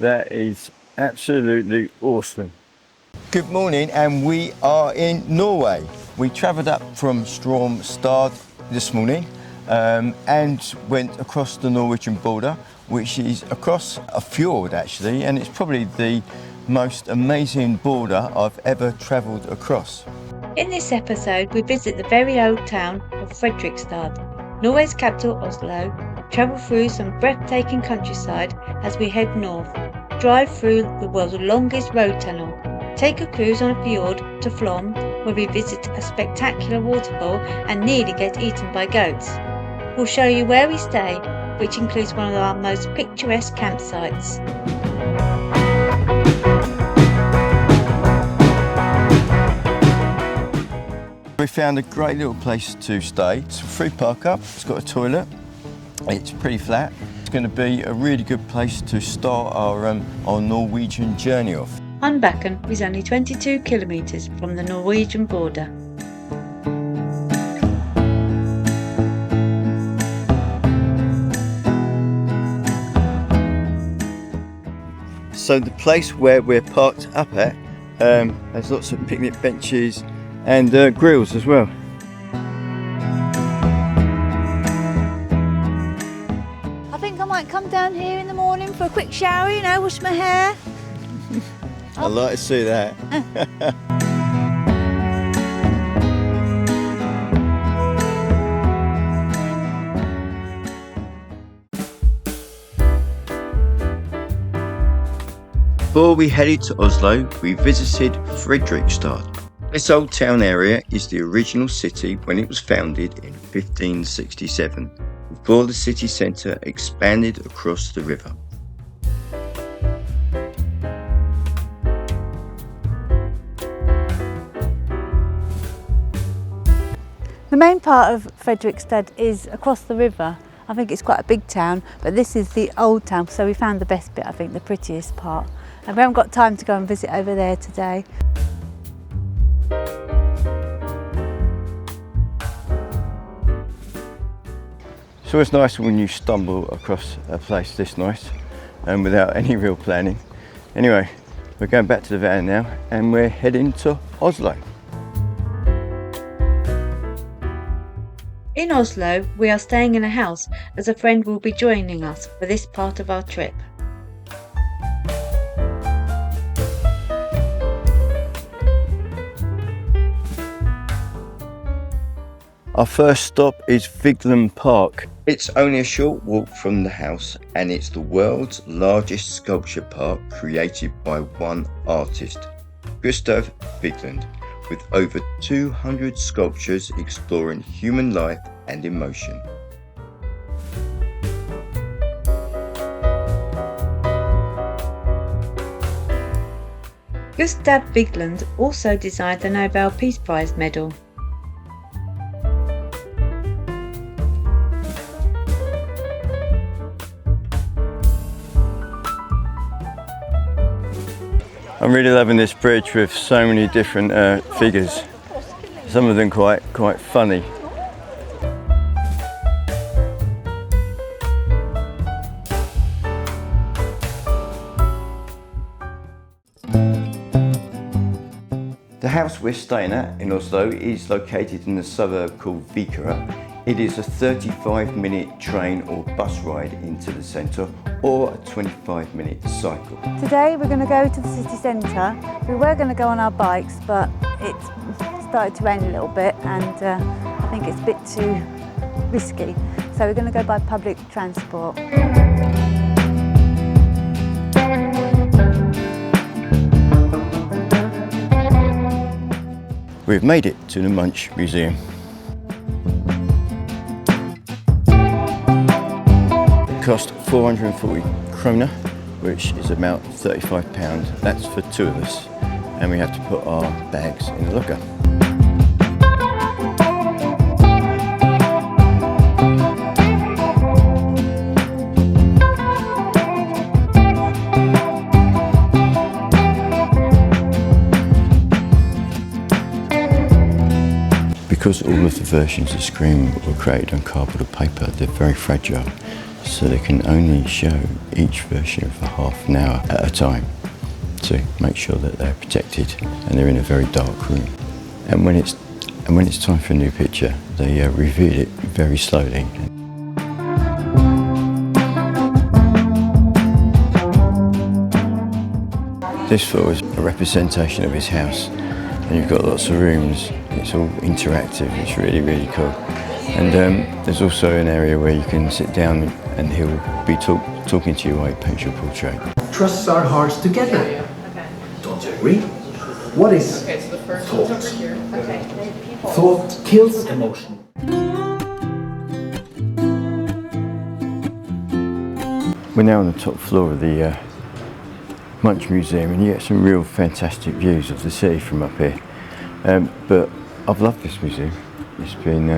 That is absolutely awesome. Good morning, and we are in Norway. We travelled up from Fredrikstad this morning and went across the Norwegian border, which is across a fjord actually, and it's probably the most amazing border I've ever travelled across. In this episode, we visit the very old town of Fredrikstad, Norway's capital Oslo, travel through some breathtaking countryside as we head north, drive through the world's longest road tunnel, take a cruise on a fjord to Flåm, where we visit a spectacular waterfall and nearly get eaten by goats. We'll show you where we stay, which includes one of our most picturesque campsites. We found a great little place to stay. It's a free park up, it's got a toilet, it's pretty flat. It's going to be a really good place to start our Norwegian journey off. Hundbacken is only 22 kilometres from the Norwegian border. So the place where we're parked up at has lots of picnic benches and grills as well. I think I might come down here in the morning for a quick shower, you know, wash my hair. I'd like to see that. Before we headed to Oslo, we visited Fredrikstad. This old town area is the original city when it was founded in 1567, before the city centre expanded across the river. The main part of Fredrikstad is across the river. I think it's quite a big town, but this is the old town, so we found the best bit, I think, the prettiest part. And we haven't got time to go and visit over there today. It's always nice when you stumble across a place this nice and without any real planning. Anyway, we're going back to the van now and we're heading to Oslo. In Oslo, we are staying in a house as a friend will be joining us for this part of our trip. Our first stop is Vigeland Park. It's only a short walk from the house and it's the world's largest sculpture park created by one artist, Gustav Vigeland, with over 200 sculptures exploring human life and emotion. Gustav Vigeland also designed the Nobel Peace Prize medal. I'm really loving this bridge with so many different figures, some of them quite funny. The house we're staying at in Oslo is located in a suburb called Vigeland. It is a 35-minute train or bus ride into the centre or a 25-minute cycle. Today we're going to go to the city centre. We were going to go on our bikes, but it started to rain a little bit and I think it's a bit too risky. So we're going to go by public transport. We've made it to the Munch Museum. It cost 440 kroner, which is about £35. That's for two of us, and we have to put our bags in the locker. Because all of the versions of Scream were created on cardboard or paper, they're very fragile. so they can only show each version for half an hour at a time to make sure that they're protected and they're in a very dark room. And when it's time for a new picture, they reveal it very slowly. This floor is a representation of his house, and you've got lots of rooms. It's all interactive. It's really, really cool. And there's also an area where you can sit down and he'll be talking to you while he paints your portrait. Trusts our hearts together. Don't you agree? What is thought? Thought kills emotion. We're now on the top floor of the Munch Museum, and you get some real fantastic views of the city from up here. But I've loved this museum. It's been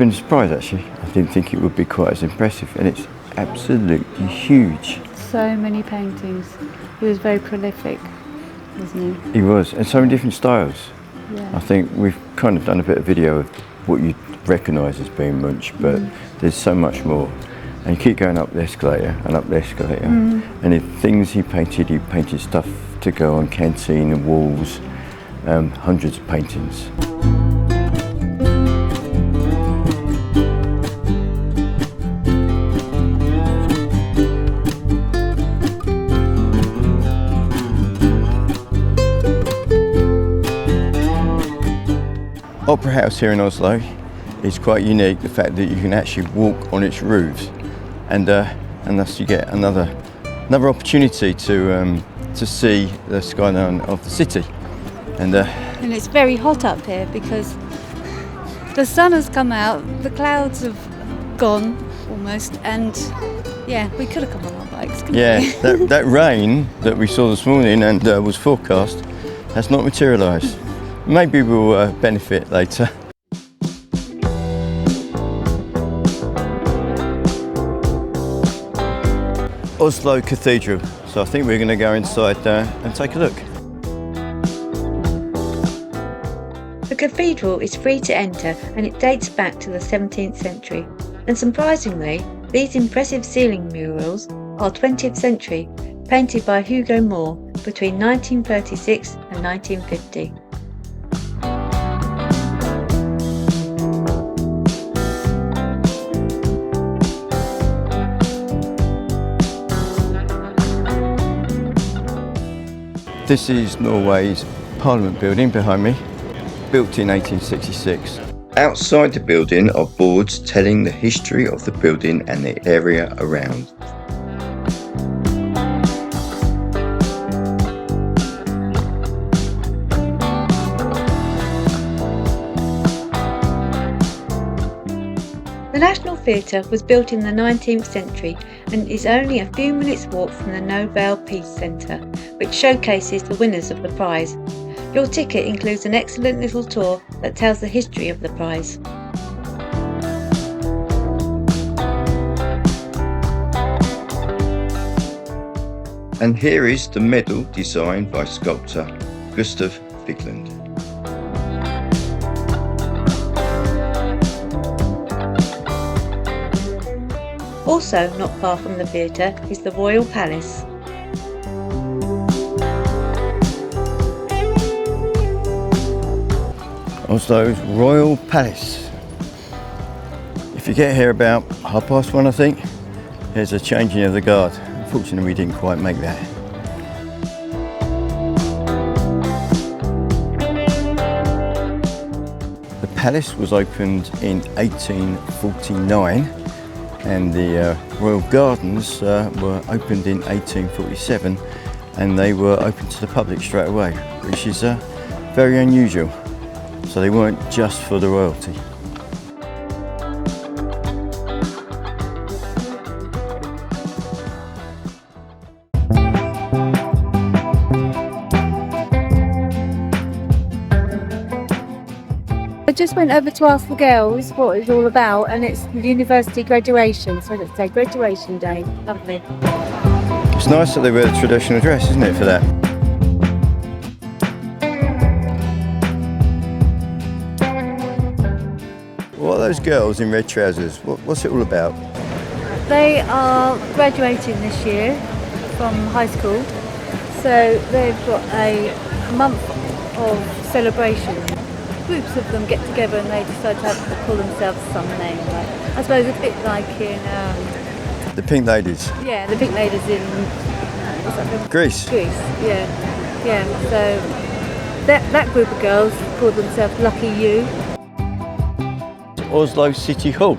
a surprise actually. I didn't think it would be quite as impressive, and it's absolutely huge. So many paintings. He was very prolific, wasn't he? He was, and so many different styles. Yeah. I think we've kind of done a bit of video of what you'd recognise as being Munch, but there's so much more. And you keep going up the escalator and up the escalator, and the things he painted stuff to go on canteen and walls, hundreds of paintings. Opera House here in Oslo is quite unique, the fact that you can actually walk on its roofs, and thus you get another opportunity to see the skyline of the city. And it's very hot up here because the sun has come out, the clouds have gone almost, and yeah, we could have come on our bikes, couldn't we? that rain that we saw this morning and was forecast has not materialised. Maybe we'll benefit later. Oslo Cathedral. So I think we're going to go inside and take a look. The cathedral is free to enter and it dates back to the 17th century. And surprisingly, these impressive ceiling murals are 20th century, painted by Hugo Moore between 1936 and 1950. This is Norway's Parliment building behind me, built in 1866. Outside the building are boards telling the history of the building and the area around. The National Theatre was built in the 19th century and is only a few minutes' walk from the Nobel Peace Centre, which showcases the winners of the prize. Your ticket includes an excellent little tour that tells the history of the prize. And here is the medal designed by sculptor Gustav Vigeland. Also not far from the theatre is the Royal Palace. Oslo's Royal Palace. If you get here about 1:30, I think, there's a changing of the guard. Unfortunately, we didn't quite make that. The palace was opened in 1849, and the Royal Gardens were opened in 1847, and they were open to the public straight away, which is very unusual. So they weren't just for the royalty. I just went over to ask the girls what it's all about, and it's university graduation, so let's say graduation day. Lovely. It's nice that they wear the traditional dress, isn't it, for that? What are those girls in red trousers? What's it all about? They are graduating this year from high school, so they've got a month of celebration. Groups of them get together and they decide to call themselves some name. Like, I suppose a bit like in The Pink Ladies. yeah, the Pink Ladies in what's that film? Greece. Greece, yeah. So that group of girls called themselves Lucky You. Oslo City Hall.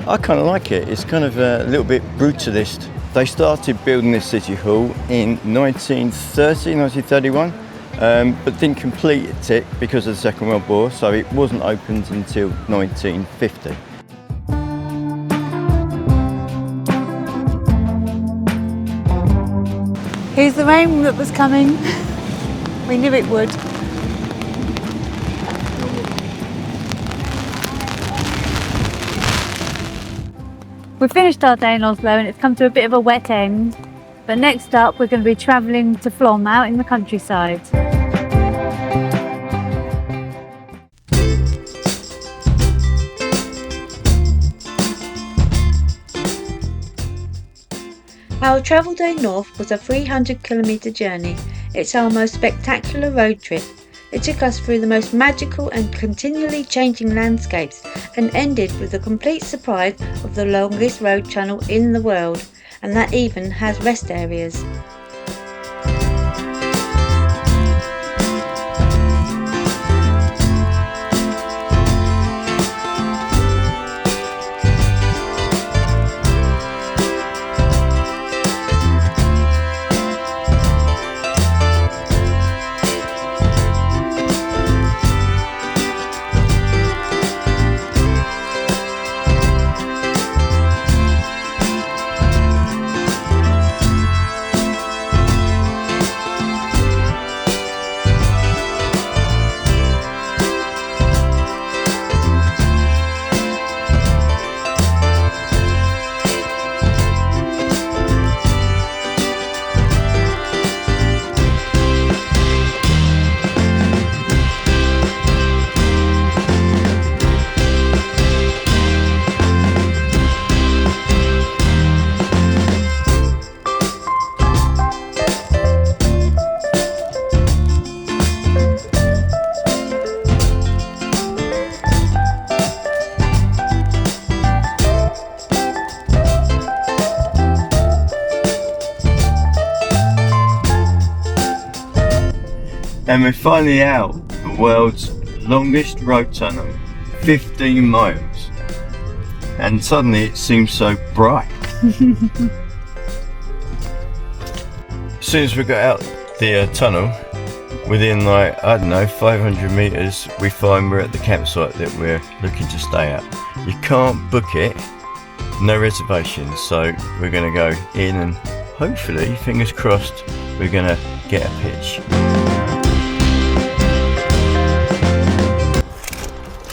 I kind of like it. It's kind of a little bit brutalist. They started building this City Hall in 1931, but didn't complete it because of the Second World War, so it wasn't opened until 1950. Here's the rain that was coming. We knew it would. We've finished our day in Oslo and it's come to a bit of a wet end. But next up we're going to be travelling to Flåm out in the countryside. Our travel day north was a 300-kilometre journey. It's our most spectacular road trip. It took us through the most magical and continually changing landscapes and ended with the complete surprise of the longest road tunnel in the world, and that even has rest areas. And we're finally out the world's longest road tunnel, 15 miles. And suddenly it seems so bright. As soon as we got out the tunnel, within like, I don't know, 500 meters, we find we're at the campsite that we're looking to stay at. You can't book it, no reservations, so we're gonna go in and hopefully, fingers crossed, we're gonna get a pitch.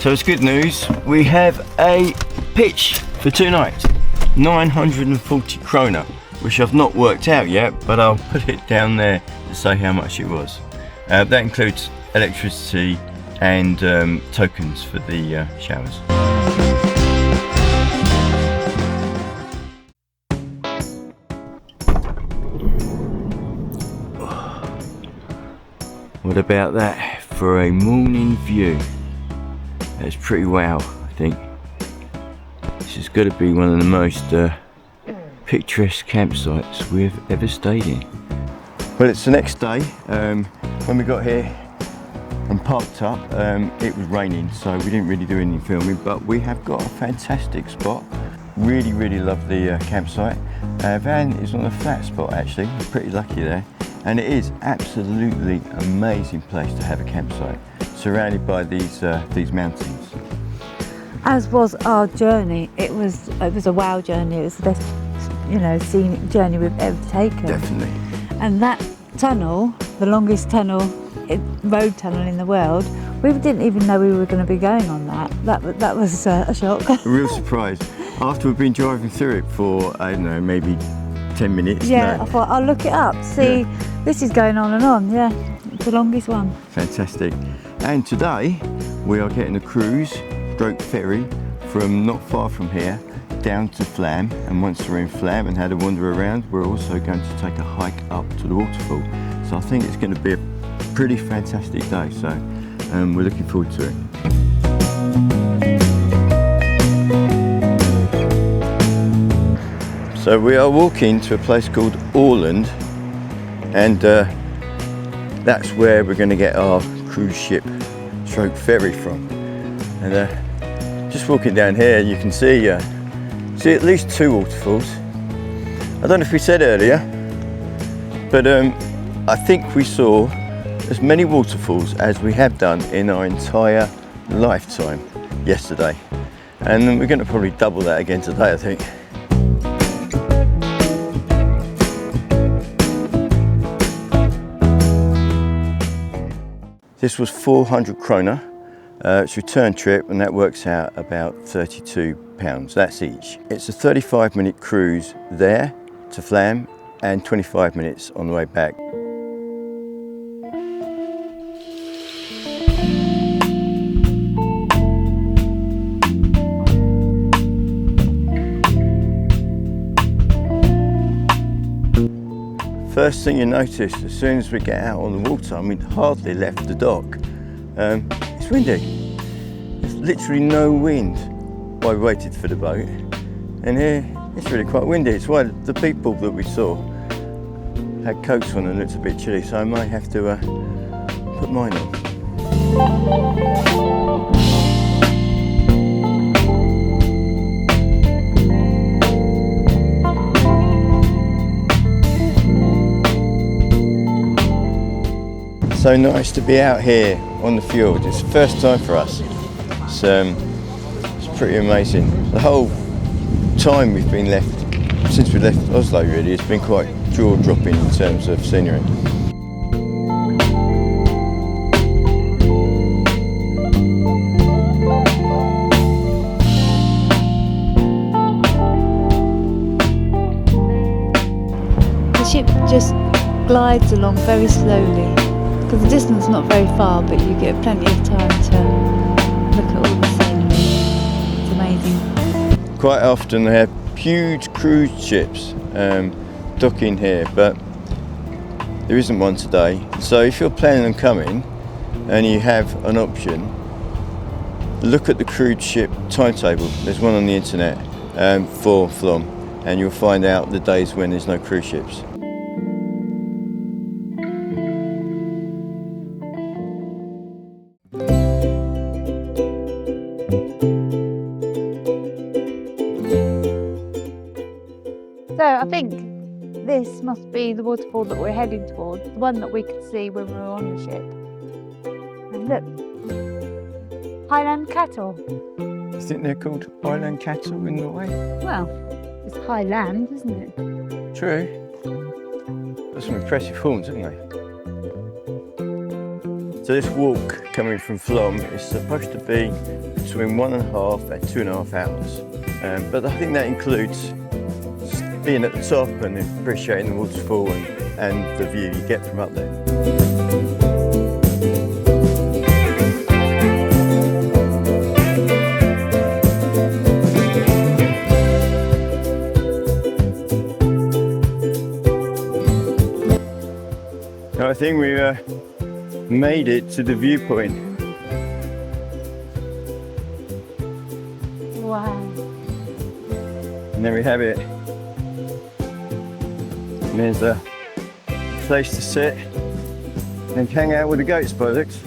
So it's good news, we have a pitch for 2 nights, 940 krona, which I've not worked out yet, but I'll put it down there to say how much it was. That includes electricity and tokens for the showers. What about that for a morning view? That's pretty wow, I think. This has got to be one of the most picturesque campsites we've ever stayed in. Well, it's the next day. When we got here and parked up, it was raining, so we didn't really do any filming, but we have got a fantastic spot. Really, really love the campsite. Van is on a flat spot actually, we're pretty lucky there. And it is absolutely amazing place to have a campsite, surrounded by these mountains. As was our journey. It was a wow journey. It was the best, scenic journey we've ever taken. Definitely. And that tunnel, the longest road tunnel in the world, we didn't even know we were going to be going on that. That was a shock. A real surprise. After we've been driving through it for, I don't know, maybe 10 minutes. Yeah, no. I thought I'll look it up, see, this is going on and on, yeah. It's the longest one. Fantastic. And today we are getting a cruise, stroke ferry, from not far from here down to Flam, and once we're in Flam and had a wander around, we're also going to take a hike up to the waterfall. So I think it's going to be a pretty fantastic day, so we're looking forward to it. So we are walking to a place called Åland, and that's where we're going to get our cruise ship stroke ferry from. And just walking down here, you can see at least 2 waterfalls. I don't know if we said earlier, but I think we saw as many waterfalls as we have done in our entire lifetime yesterday. And we're going to probably double that again today, I think. This was 400 kroner. It's a return trip, and that works out about £32, that's each. It's a 35-minute cruise there to Flam and 25 minutes on the way back. First thing you notice as soon as we get out on the water, I mean, hardly left the dock. It's windy. There's literally no wind while we waited for the boat. And here, it's really quite windy. It's why the people that we saw had coats on and looked a bit chilly, so I might have to put mine on. So nice to be out here on the fjord. It's the first time for us. It's pretty amazing. The whole time we've been left, since we left Oslo really, it's been quite jaw-dropping in terms of scenery. The ship just glides along very slowly. Because the distance is not very far, but you get plenty of time to look at all the scenery. It's amazing. Quite often they have huge cruise ships docking here, but there isn't one today. So if you're planning on coming and you have an option, look at the cruise ship timetable. There's one on the internet for Flåm, and you'll find out the days when there's no cruise ships. So I think this must be the waterfall that we're heading towards, the one that we could see when we were on the ship. And look, Highland cattle. You think they're called Highland cattle in Norway? Well, it's highland, isn't it? True. Got some impressive horns, haven't they? So this walk coming from Flåm is supposed to be between 1.5 and 2.5 hours. But I think that includes being at the top and appreciating the waterfall and the view you get from up there. Now I think we made it to the viewpoint. Wow. And there we have it. And there's a place to sit and hang out with the goats by the looks.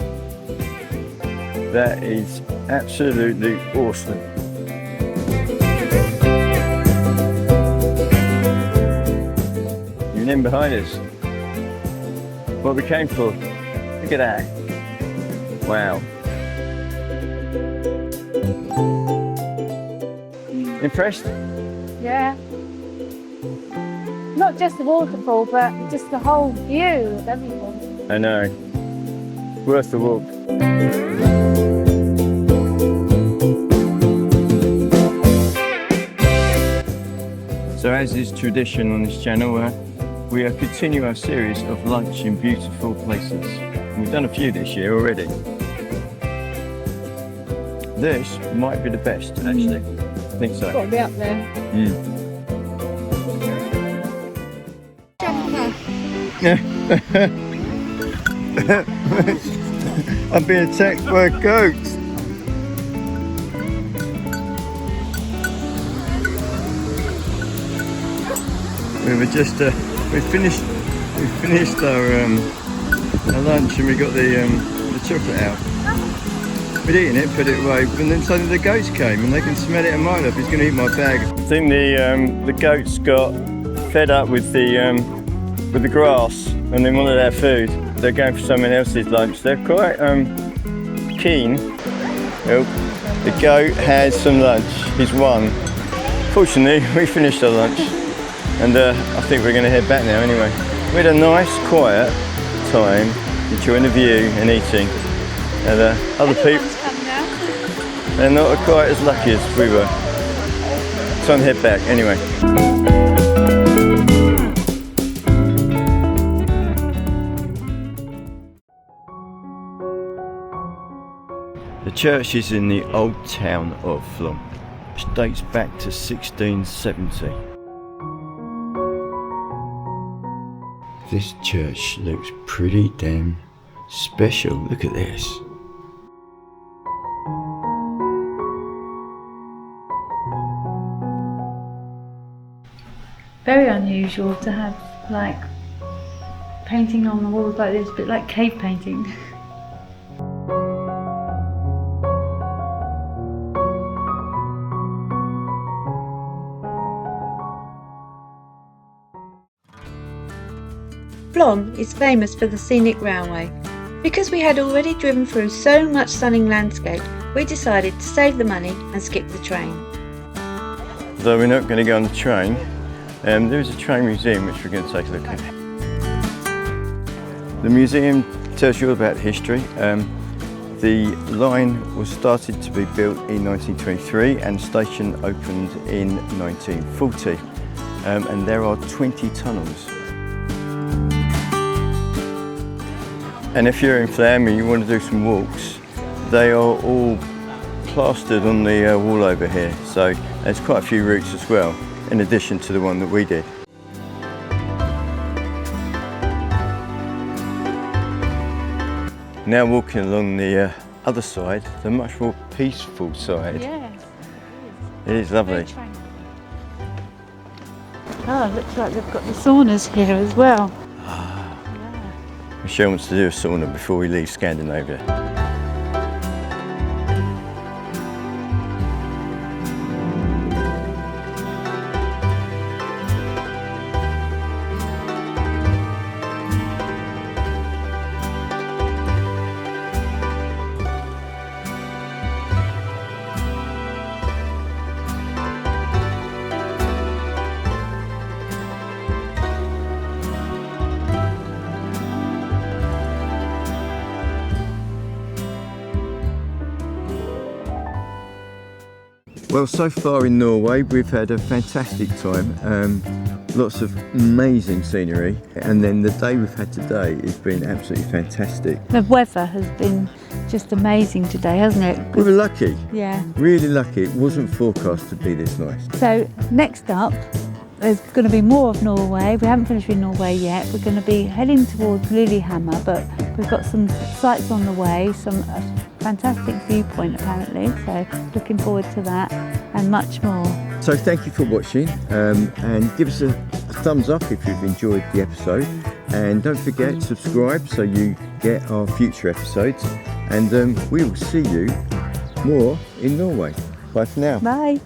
That is absolutely awesome. And then behind us, what we came for. Look at that. Wow. Impressed? Yeah. Not just the waterfall, but just the whole view of everything. I know. Worth the walk. So as is tradition on this channel, we are continuing our series of lunch in beautiful places. We've done a few this year already. This might be the best, actually. I think so. Got to be up there. I'm being attacked by goats. We finished our lunch and we got the chocolate out. We'd eaten it, put it away, and then suddenly the goats came and they can smell it a mile off. He's going to eat my bag. I think the goats got fed up with the grass and they wanted our food. They're going for someone else's lunch. They're quite keen. Oh, the goat has some lunch. He's won. Fortunately, we finished our lunch. And I think we're going to head back now anyway. We had a nice, quiet time enjoying the view and eating. And other people, they're not quite as lucky as we were. Time to head back anyway. The church is in the old town of Flåm, which dates back to 1670. This church looks pretty damn special. Look at this. Very unusual to have like painting on the walls like this, a bit like cave painting. Flåm is famous for the scenic railway. Because we had already driven through so much stunning landscape, we decided to save the money and skip the train. Though we're not going to go on the train, there is a train museum which we're going to take a look at. The museum tells you all about history. The line was started to be built in 1923 and the station opened in 1940. And there are 20 tunnels. And if you're in Flam and you want to do some walks, they are all plastered on the wall over here. So there's quite a few routes as well, in addition to the one that we did. Now walking along the other side, the much more peaceful side. Yes, it is lovely. Oh, it looks like they've got the saunas here as well. Michelle wants to do a sauna before we leave Scandinavia. Well, so far in Norway we've had a fantastic time, lots of amazing scenery, and then the day we've had today has been absolutely fantastic. The weather has been just amazing today, hasn't it? We were lucky, Yeah. really lucky. It wasn't forecast to be this nice. So next up, there's going to be more of Norway. We haven't finished with Norway yet. We're going to be heading towards Lillehammer, but we've got some sights on the way, some fantastic viewpoint apparently, so looking forward to that and much more. So thank you for watching, and give us a thumbs up if you've enjoyed the episode, and don't forget subscribe so you get our future episodes, and we will see you more in Norway. Bye for now. Bye.